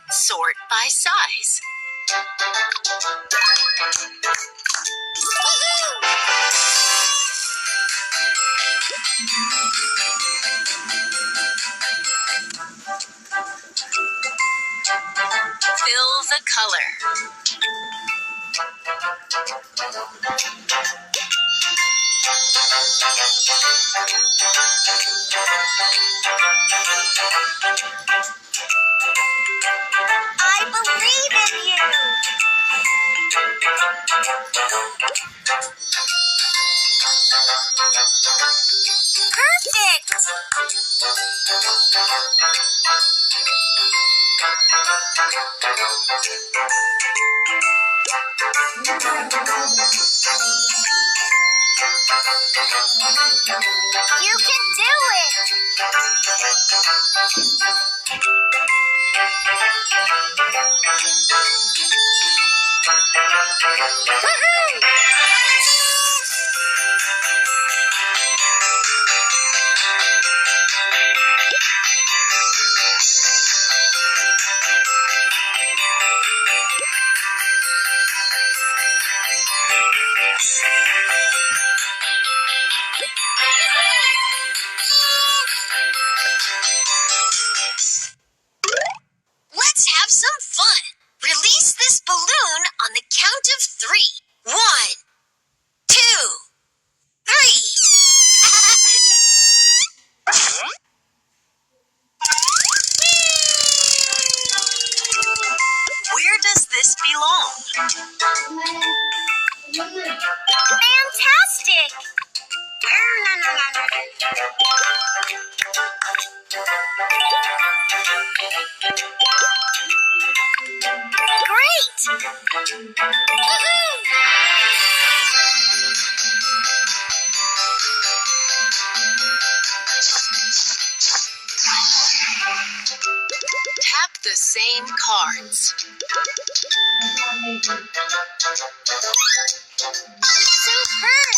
Sort by size. Fill the color. I believe in you. Perfect. You can do it. Woohoo! Let's have some fun. Release this balloon on the count of 3. 1, 2, 3. Where does this belong? Fantastic! Great! Woohoo! Tap the same cards. Superb!